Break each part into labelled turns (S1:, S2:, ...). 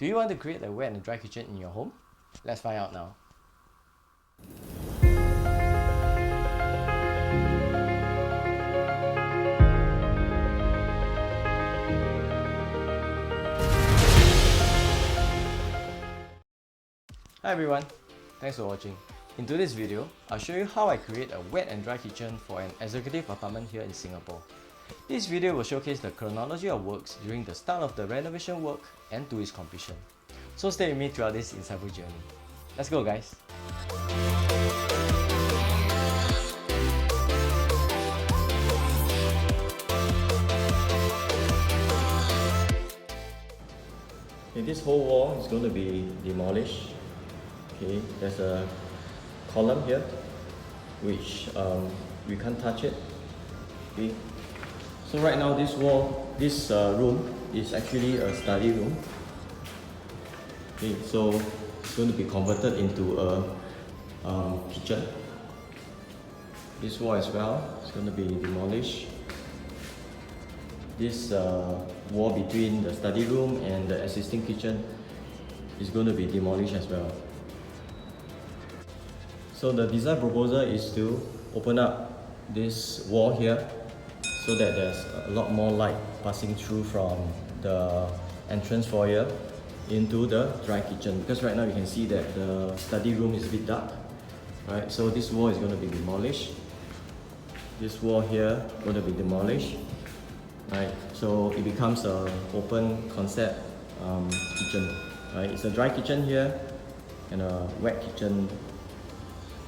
S1: Do you want to create a wet and dry kitchen in your home? Let's find out now. Hi everyone, thanks for watching. In today's video, I'll show you how I create a wet and dry kitchen for an executive apartment here in Singapore. This video will showcase the chronology of works during the start of the renovation work and to its completion. So stay with me throughout this insightful journey. Let's go guys! Okay, this whole wall is going to be demolished. Okay, there's a column here which we can't touch it. Okay, so right now this room is actually a study room. Okay, so it's going to be converted into a kitchen. This wall as well is going to be demolished. This wall between the study room and the existing kitchen is going to be demolished as well. So the design proposal is to open up this wall here so that there's a lot more light passing through from the entrance foyer into the dry kitchen, because right now you can see that the study room is a bit dark, right? So this wall is going to be demolished. This wall here is going to be demolished, right? So it becomes an open concept kitchen, right? It's a dry kitchen here and a wet kitchen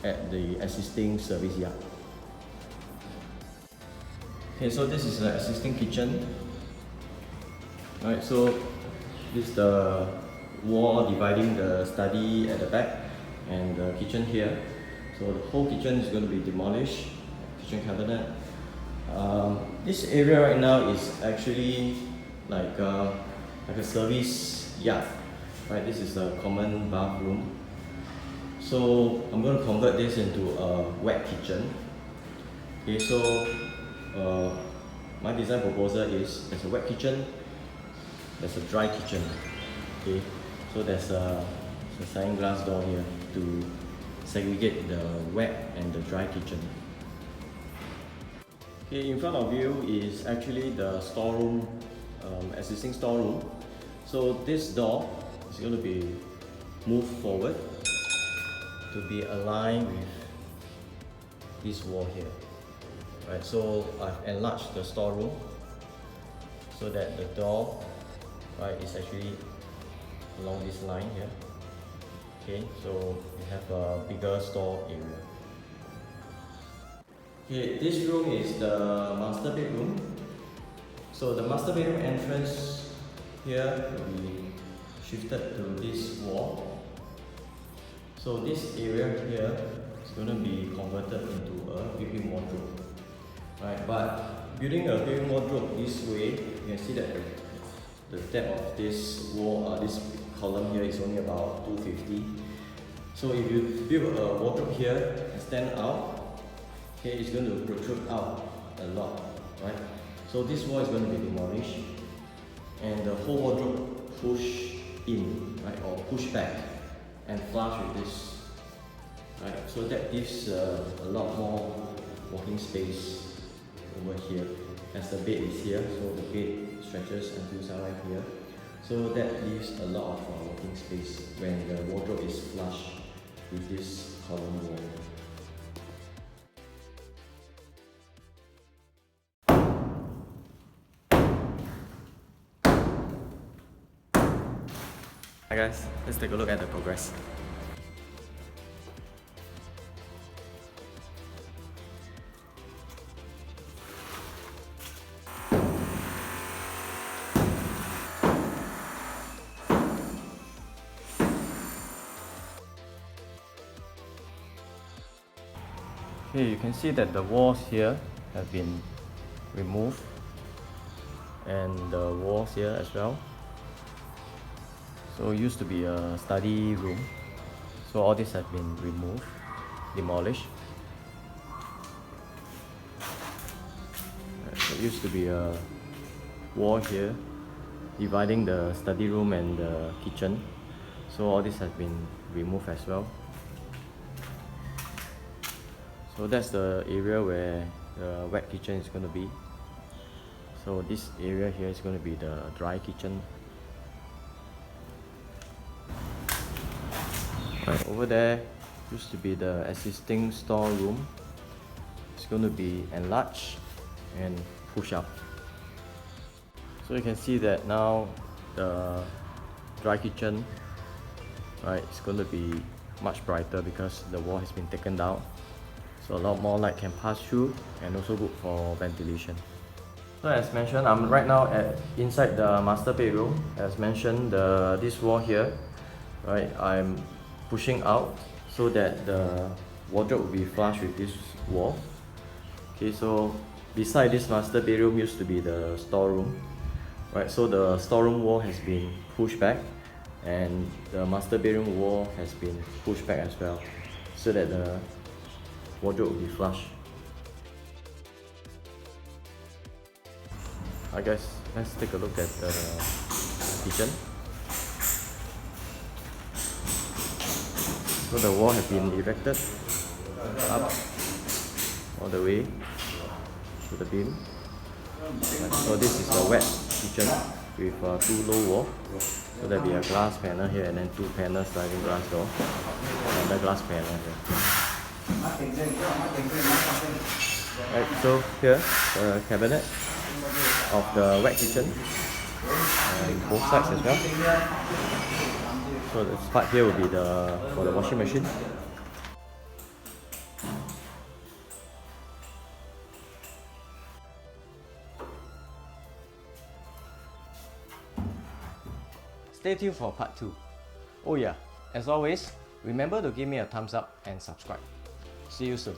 S1: at the existing service yard. Okay, so this is the existing kitchen. Right, so this is the wall dividing the study at the back and the kitchen here. So the whole kitchen is going to be demolished. Kitchen cabinet. This area right now is actually like a service yard. Right, this is a common bathroom. So I'm going to convert this into a wet kitchen. Okay, so my design proposal is there's a wet kitchen, there's a dry kitchen. Okay, so there's a sliding glass door here to segregate the wet and the dry kitchen. Okay, in front of you is actually the storeroom, existing storeroom. So this door is going to be moved forward to be aligned with this wall here, right? So I've enlarged the storeroom so that the door, right, is actually along this line here. Okay, so we have a bigger store area. Okay, this room is the master bedroom. So the master bedroom entrance here will be shifted to this wall. So this area here is going to be converted into a built-in wardrobe, right? But building a built-in wardrobe this way, you can see that the depth of this wall, this column here is only about 250. So if you build a wardrobe here and stand out, okay, it's going to protrude out a lot, right? So this wall is going to be demolished, and the whole wardrobe push in, right, or push back and flush with this, right? So that gives a lot more walking space over here, as the bed is here. So the bed stretches until somewhere here. So that leaves a lot of walking space when the wardrobe is flush with this column wall. Hi guys, let's take a look at the progress. Okay, you can see that the walls here have been removed, and the walls here as well. So it used to be a study room. So all this has been removed, demolished. So it used to be a wall here dividing the study room and the kitchen. So all this has been removed as well. So that's the area where the wet kitchen is going to be. So this area here is going to be the dry kitchen. Right, over there used to be the existing store room. It's going to be enlarged and pushed up. So you can see that now the dry kitchen, right, it's going to be much brighter because the wall has been taken down. So a lot more light can pass through and also good for ventilation. So as mentioned, I'm right now inside the master bedroom. As mentioned, this wall here, right, I'm pushing out so that the wardrobe will be flush with this wall. Okay, so beside this master bedroom used to be the storeroom, right? So the storeroom wall has been pushed back, and the master bedroom wall has been pushed back as well, so that the wardrobe will be flush. Alright guys, let's take a look at the kitchen. So the wall has been erected up all the way to the beam. So this is a wet kitchen with 2 low walls. So there'll be a glass panel here and then 2 panels sliding glass door. Another glass panel here. Right, so here the cabinet of the wet kitchen and both sides as well. So this part here will be for the washing machine. Stay tuned for part 2. Oh yeah, as always, remember to give me a thumbs up and subscribe. See you soon.